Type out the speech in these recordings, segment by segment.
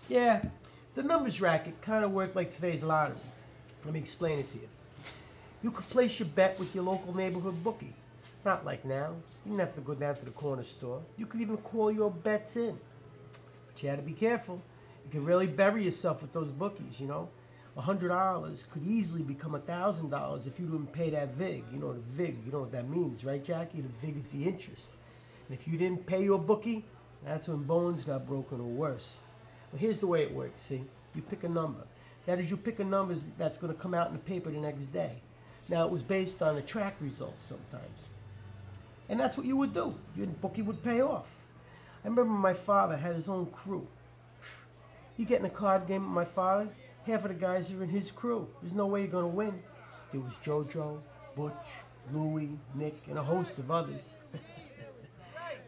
Yeah, the numbers racket kind of worked like today's lottery. Let me explain it to you. You could place your bet with your local neighborhood bookie. Not like now. You didn't have to go down to the corner store. You could even call your bets in. But you had to be careful. You could really bury yourself with those bookies, you know. $100 could easily become $1,000 if you didn't pay that VIG. You know, the VIG, you know what that means, right, Jackie? The VIG is the interest. And if you didn't pay your bookie, that's when bones got broken or worse. Well, here's the way it works, see? You pick a number. That is, you pick a number that's going to come out in the paper the next day. Now, it was based on the track results sometimes. And that's what you would do. Your bookie would pay off. I remember my father had his own crew. You get in a card game with my father, half of the guys are in his crew. There's no way you're going to win. There was JoJo, Butch, Louie, Nick, and a host of others.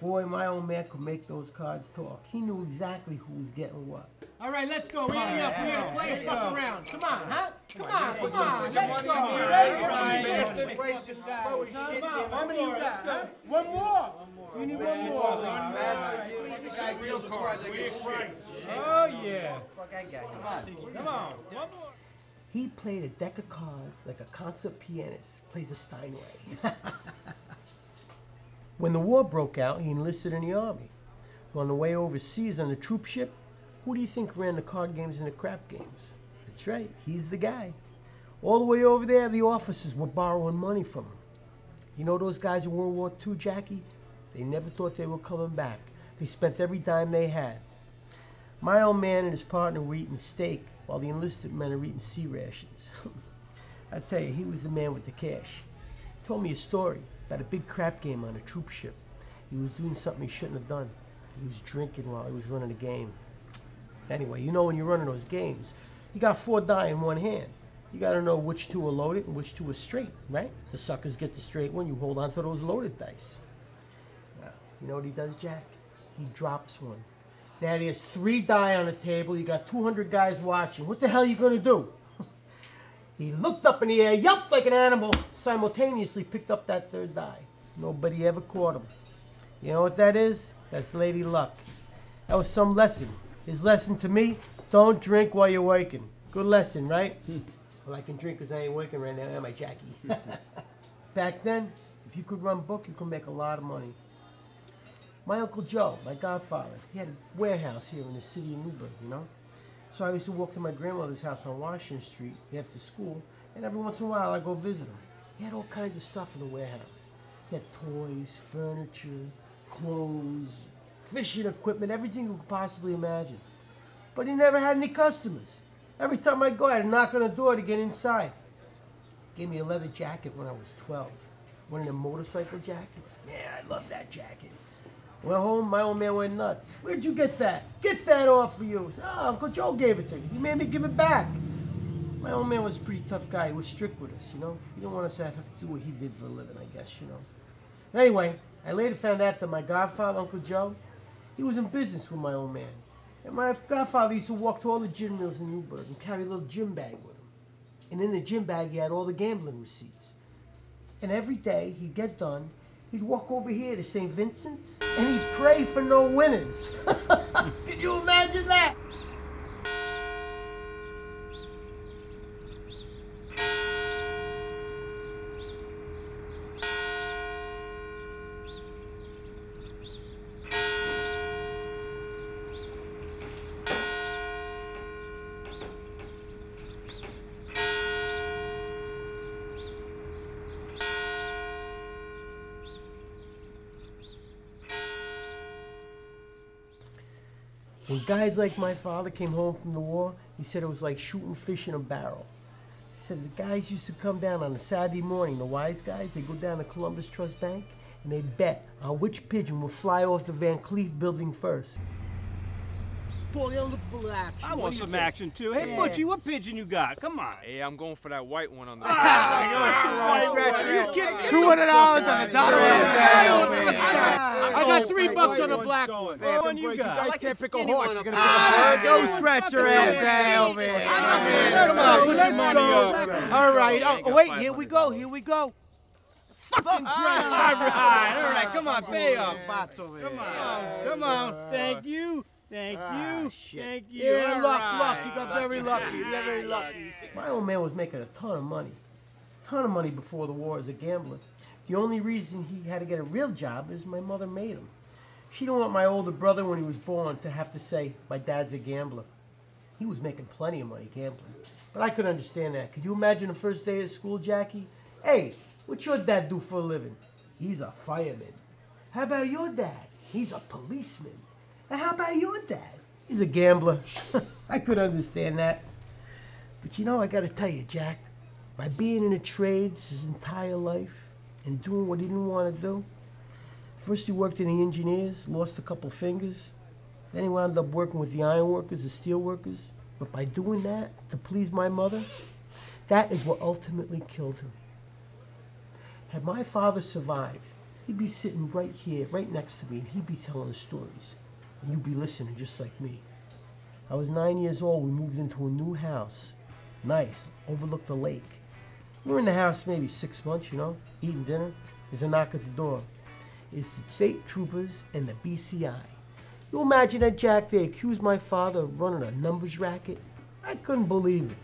Boy, my old man could make those cards talk. He knew exactly who was getting what. All right, let's go. Ready up. We're going to play a fuck around. Come on, huh? Come on. Let's go. You ready? How many you got? Huh? One more. We need one more. Oh, yeah. Come on. One more. He played a deck of cards like a concert pianist plays a Steinway. When the war broke out, he enlisted in the army. So on the way overseas on the troop ship, who do you think ran the card games and the crap games? That's right, he's the guy. All the way over there, the officers were borrowing money from him. You know those guys in World War II, Jackie? They never thought they were coming back. They spent every dime they had. My old man and his partner were eating steak while the enlisted men are eating sea rations. I tell you, he was the man with the cash. He told me a story about a big crap game on a troop ship. He was doing something he shouldn't have done. He was drinking while he was running the game. Anyway, you know when you're running those games, you got 4 die in one hand. You got to know which 2 are loaded and which 2 are straight, right? The suckers get the straight one, you hold on to those loaded dice. Now, you know what he does, Jack? He drops one. Now there's 3 die on the table, you got 200 guys watching. What the hell are you going to do? He looked up in the air, yelped like an animal, simultaneously picked up that 3rd die. Nobody ever caught him. You know what that is? That's Lady Luck. That was some lesson. His lesson to me, don't drink while you're working. Good lesson, right? Well, I can drink because I ain't working right now, am I, Jackie? Back then, if you could run book, you could make a lot of money. My Uncle Joe, my godfather, he had a warehouse here in the city of Newburgh, you know? So I used to walk to my grandmother's house on Washington Street after school, and every once in a while I'd go visit him. He had all kinds of stuff in the warehouse. He had toys, furniture, clothes, fishing equipment, everything you could possibly imagine. But he never had any customers. Every time I'd go, I had to knock on the door to get inside. He gave me a leather jacket when I was 12. One of them motorcycle jackets. Man, I love that jacket. Went home, my old man went nuts. Where'd you get that? Get that off of you. I said, oh, Uncle Joe gave it to me. He made me give it back. My old man was a pretty tough guy. He was strict with us, you know. He didn't want us to have to do what he did for a living, I guess, you know. Anyway, I later found out that my godfather, Uncle Joe, he was in business with my old man. And my godfather used to walk to all the gin mills in Newburgh and carry a little gym bag with him. And in the gym bag, he had all the gambling receipts. And every day, he'd get done, he'd walk over here to St. Vincent's, and he'd pray for no winners. Can you imagine that? When guys like my father came home from the war, he said it was like shooting fish in a barrel. He said the guys used to come down on a Saturday morning, the wise guys, they go down to Columbus Trust Bank and they bet on which pigeon will fly off the Van Cleef building first. Paul, you're looking for action. I want some action too. Hey, Butchie, what pigeon you got? Come on. Hey, I'm going for that white one on the $200 on the dollar. I got $3 on the black one. What one you got? You guys can't pick a horse. You're gonna go scratch your ass out, man. Come on, let's go. All right. Oh, wait, here we go. Here we go. Fucking great. All right. Come on, pay up. Come on. Thank you. Thank you. Shit. Thank you. Yeah, All luck. right. You got very lucky. You got very lucky. My old man was making a ton of money. Ton of money before the war as a gambler. The only reason he had to get a real job is my mother made him. She didn't want my older brother when he was born to have to say, my dad's a gambler. He was making plenty of money gambling. But I could understand that. Could you imagine the first day of school, Jackie? Hey, what's your dad do for a living? He's a fireman. How about your dad? He's a policeman. And how about your dad? He's a gambler. I could understand that. But you know, I gotta tell you, Jack, by being in the trades his entire life and doing what he didn't want to do, first he worked in the engineers, lost a couple fingers. Then he wound up working with the iron workers, the steel workers. But by doing that, to please my mother, that is what ultimately killed him. Had my father survived, he'd be sitting right here, right next to me, and he'd be telling us stories. And you'd be listening just like me. I was 9 years old. We moved into a new house. Nice, overlooked the lake. We were in the house maybe 6 months, you know, eating dinner. There's a knock at the door. It's the state troopers and the BCI. You imagine that, Jack? They accused my father of running a numbers racket. I couldn't believe it.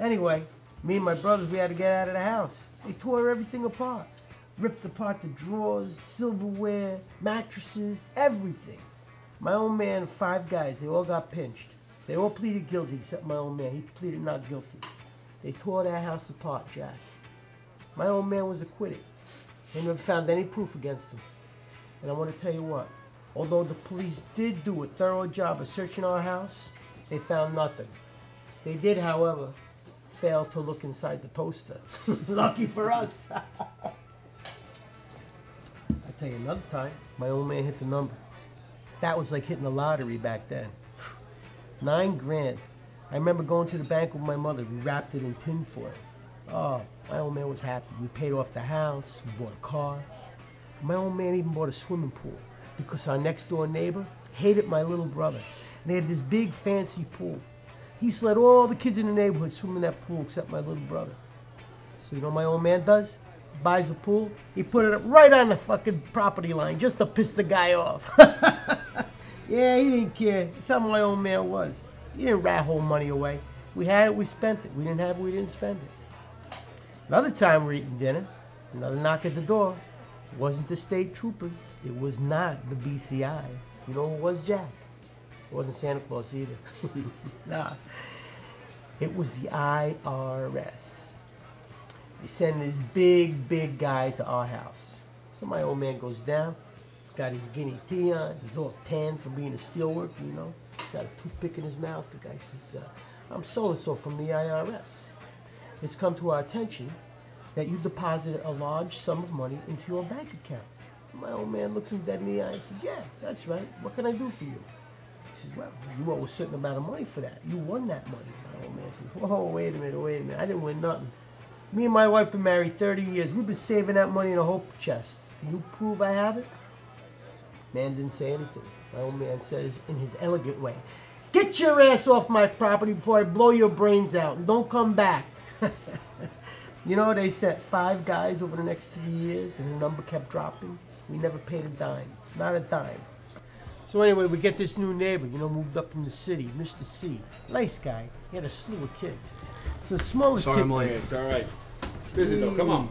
Anyway, me and my brothers, we had to get out of the house. They tore everything apart. Ripped apart the drawers, silverware, mattresses, everything. My old man and 5 guys, they all got pinched. They all pleaded guilty except my old man. He pleaded not guilty. They tore that house apart, Jack. My old man was acquitted. They never found any proof against him. And I want to tell you what, although the police did do a thorough job of searching our house, they found nothing. They did, however, fail to look inside the toaster. Lucky for us. I'll tell you another time, my old man hit the number. That was like hitting the lottery back then. 9 grand. I remember going to the bank with my mother. We wrapped it in tinfoil. Oh, my old man was happy. We paid off the house. We bought a car. My old man even bought a swimming pool because our next door neighbor hated my little brother. And they had this big fancy pool. He used to let all the kids in the neighborhood swim in that pool except my little brother. So you know what my old man does? Buys a pool. He put it up right on the fucking property line just to piss the guy off. Yeah, he didn't care. That's how my old man was. He didn't rat whole money away. We had it, we spent it. We didn't have it, we didn't spend it. Another time we're eating dinner, another knock at the door. It wasn't the state troopers. It was not the BCI. You know who it was, Jack? It wasn't Santa Claus either. Nah. It was the IRS. They send this big guy to our house. So my old man goes down. Got his guinea tea on. He's all tanned from being a steel worker, you know. Got a toothpick in his mouth. The guy says, I'm so-and-so from the IRS. It's come to our attention that you deposited a large sum of money into your bank account. My old man looks him dead in the eye and says, yeah, that's right. What can I do for you? He says, well, you owe a certain amount of money for that. You won that money. My old man says, whoa, wait a minute. I didn't win nothing. Me and my wife been married 30 years. We've been saving that money in a hope chest. Can you prove I have it? Man didn't say anything. My old man says in his elegant way, get your ass off my property before I blow your brains out and don't come back. You know, they sent 5 guys over the next 3 years and the number kept dropping. We never paid a dime, not a dime. So anyway, we get this new neighbor, you know, moved up from the city, Mr. C. Nice guy. He had a slew of kids. It's the smallest kid. It's all right. Busy though, come on.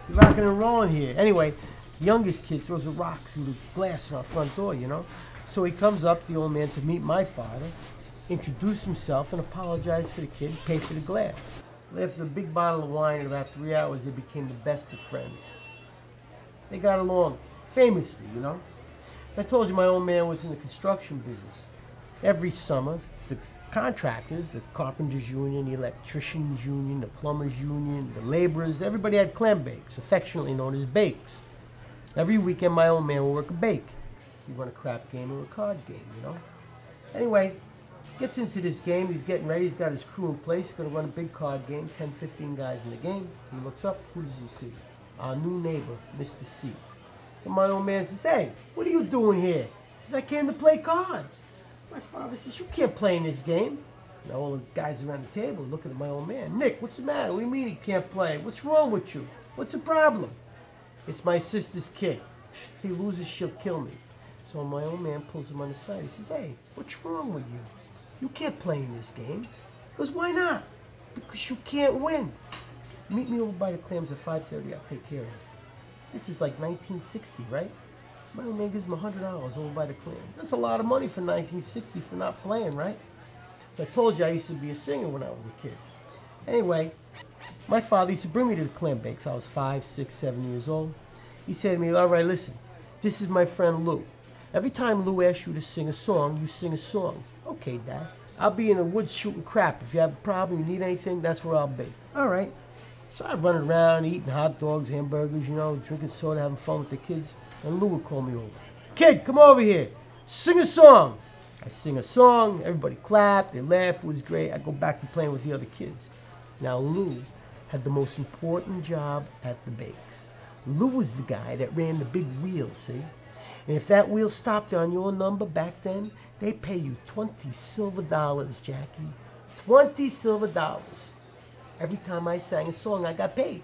You're rocking and rolling here. Anyway, the youngest kid throws a rock through the glass in our front door, you know. So he comes up, the old man, to meet my father, introduce himself and apologize for the kid, pay for the glass. After a big bottle of wine, in about 3 hours, they became the best of friends. They got along famously, you know. I told you my old man was in the construction business. Every summer, the contractors, the carpenters union, the electricians union, the plumbers union, the laborers, everybody had clam bakes, affectionately known as bakes. Every weekend, my old man would work a bake. He'd run a crap game or a card game, you know. Anyway, gets into this game. He's getting ready. He's got his crew in place. He's going to run a big card game, 10, 15 guys in the game. He looks up. Who does he see? Our new neighbor, Mr. C. So my old man says, hey, what are you doing here? He says, I came to play cards. My father says, you can't play in this game. Now all the guys around the table looking at my old man. Nick, what's the matter? What do you mean he can't play? What's wrong with you? What's the problem? It's my sister's kid. If he loses, she'll kill me. So my old man pulls him on the side. He says, hey, what's wrong with you? You can't play in this game. He goes, why not? Because you can't win. Meet me over by the clams at 5:30. I'll take care of it. This is like 1960, right? My old man gives him $100 over by the clam. That's a lot of money for 1960 for not playing, right? So I told you I used to be a singer when I was a kid. Anyway, my father used to bring me to the clam bakes. I was 5, 6, 7 years old. He said to me, all right, listen, this is my friend Lou. Every time Lou asks you to sing a song, you sing a song. Okay, Dad. I'll be in the woods shooting crap. If you have a problem, you need anything, that's where I'll be. All right. So I'm running around, eating hot dogs, hamburgers, you know, drinking soda, having fun with the kids. And Lou would call me over. Kid, come over here. Sing a song. I sing a song. Everybody clapped. They laughed. It was great. I go back to playing with the other kids. Now, Lou had the most important job at the bakes. Lou was the guy that ran the big wheel, see? And if that wheel stopped on your number back then, they pay you 20 silver dollars, Jackie. 20 silver dollars. Every time I sang a song, I got paid.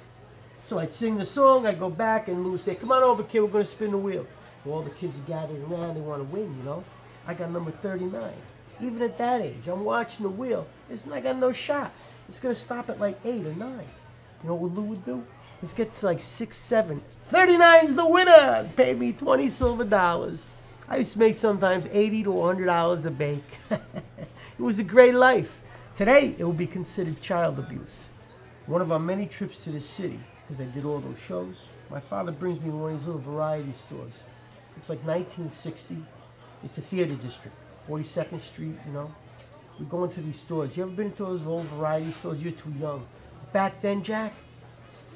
So I'd sing the song, I'd go back, and Lou would say, come on over, kid, we're going to spin the wheel. So all the kids are gathered around, they want to win, you know. I got number 39. Even at that age, I'm watching the wheel. Listen, I got no shot. It's going to stop at like 8 or 9. You know what Lou would do? Let's get to like 6, 7. 39's the winner! Pay me 20 silver dollars. I used to make sometimes $80 to $100 a bake. It was a great life. Today, it would be considered child abuse. One of our many trips to the city, because I did all those shows, my father brings me to one of these little variety stores. It's like 1960. It's a theater district, 42nd Street, you know. We go into these stores. You ever been to those old variety stores? You're too young. Back then, Jack,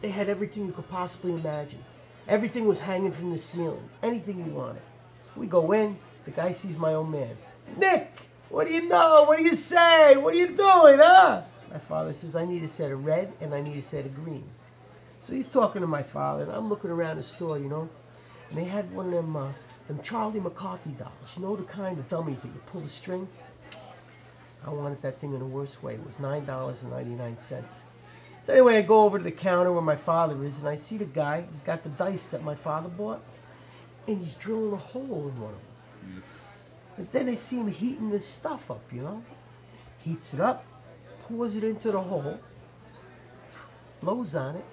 they had everything you could possibly imagine. Everything was hanging from the ceiling. Anything you wanted. We go in. The guy sees my old man. Nick, what do you know? What do you say? What are you doing, huh? My father says, I need a set of red and I need a set of green. So he's talking to my father, and I'm looking around the store, you know. And they had one of them Charlie McCarthy dolls. You know the kind of dummies that you pull the string? I wanted that thing in the worst way. It was $9.99. So anyway, I go over to the counter where my father is, and I see the guy. He's got the dice that my father bought, and he's drilling a hole in one of them. And then I see him heating this stuff up, you know. Heats it up, pours it into the hole, blows on it,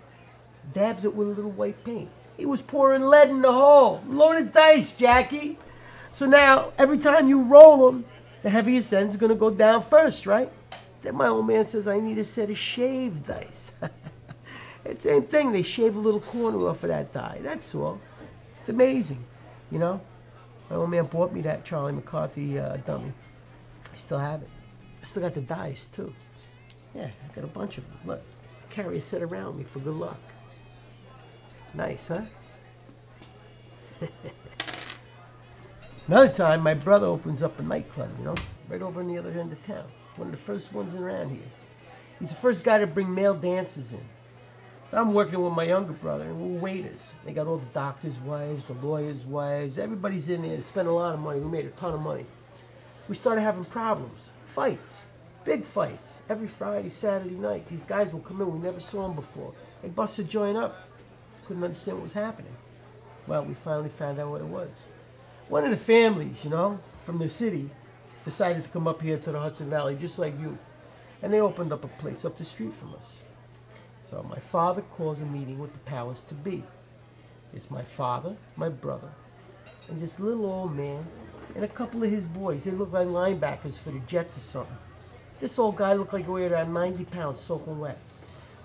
dabs it with a little white paint. He was pouring lead in the hole. Loaded dice, Jackie. So now, every time you roll them, the heaviest end's going to go down first, right? Then my old man says, I need a set of shaved dice. It's the same thing. They shave a little corner off of that die. That's all. It's amazing, you know? My old man bought me that Charlie McCarthy dummy. I still have it. I still got the dice, too. Yeah, I got a bunch of them. Look, carry a set around me for good luck. Nice, huh? Another time, my brother opens up a nightclub, you know, right over on the other end of town. One of the first ones around here. He's the first guy to bring male dancers in. So I'm working with my younger brother, and we're waiters. They got all the doctors' wives, the lawyers' wives. Everybody's in there. They spend a lot of money. We made a ton of money. We started having problems, fights, big fights. Every Friday, Saturday night, these guys will come in. We never saw them before. They bust the joint up. Couldn't understand what was happening. Well, we finally found out what it was. One of the families, you know, from the city, decided to come up here to the Hudson Valley, just like you. And they opened up a place up the street from us. So my father calls a meeting with the powers to be. It's my father, my brother, and this little old man, and a couple of his boys. They look like linebackers for the Jets or something. This old guy looked like he weighed around 90 pounds, soaking wet.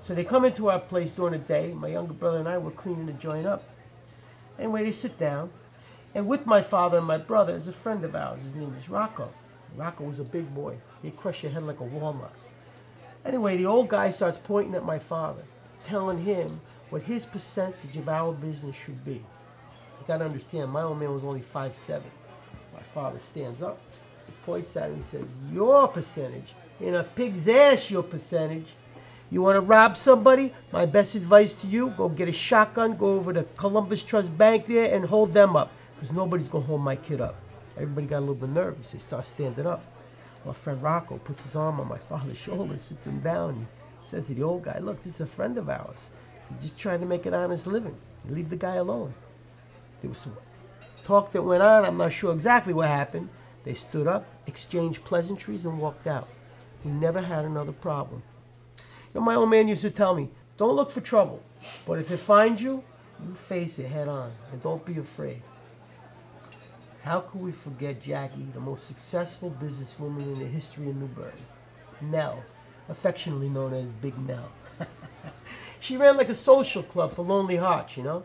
So they come into our place during the day. My younger brother and I were cleaning the joint up. Anyway, they sit down. And with my father and my brother is a friend of ours. His name is Rocco. Rocco was a big boy. He'd crush your head like a walnut. Anyway, the old guy starts pointing at my father, telling him what his percentage of our business should be. You got to understand, my old man was only 5'7". My father stands up, he points at him, he says, your percentage, in a pig's ass, your percentage. You want to rob somebody? My best advice to you, go get a shotgun, go over to Columbus Trust Bank there and hold them up, because nobody's going to hold my kid up. Everybody got a little bit nervous. They start standing up. My friend Rocco puts his arm on my father's shoulder, sits him down, and says to the old guy, look, this is a friend of ours. He's just trying to make an honest living. Leave the guy alone. There was some talk that went on, I'm not sure exactly what happened. They stood up, exchanged pleasantries, and walked out. We never had another problem. You know, my old man used to tell me, don't look for trouble, but if it finds you, you face it head on, and don't be afraid. How could we forget Jackie, the most successful businesswoman in the history of Newburgh? Nell, affectionately known as Big Nell. She ran like a social club for lonely hearts, you know?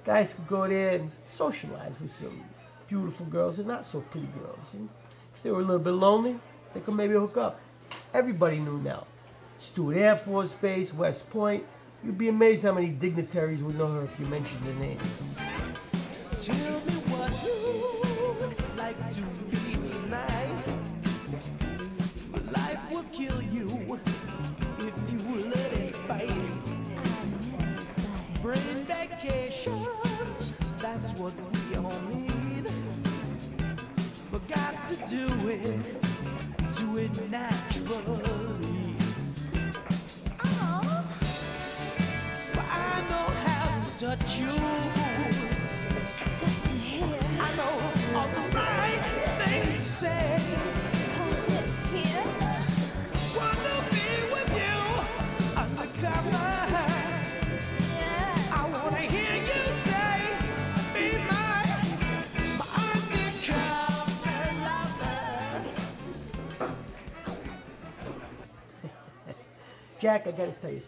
Guys could go there and socialize with some beautiful girls and not so pretty girls. And if they were a little bit lonely, they could maybe hook up. Everybody knew Nell. Stewart Air Force Base, West Point. You'd be amazed how many dignitaries would know her if you mentioned her name. Tell me what you'd like to be tonight. Life will kill you if you let it bite. Brain vacations, that's what we all need. But got to do it naturally. But I know how to touch you. Touch me here. I know all the right things to say. Hold it here. Wanna be with you undercover. Yes. I wanna hear you say, be my undercover lover. Jack, I gotta tell you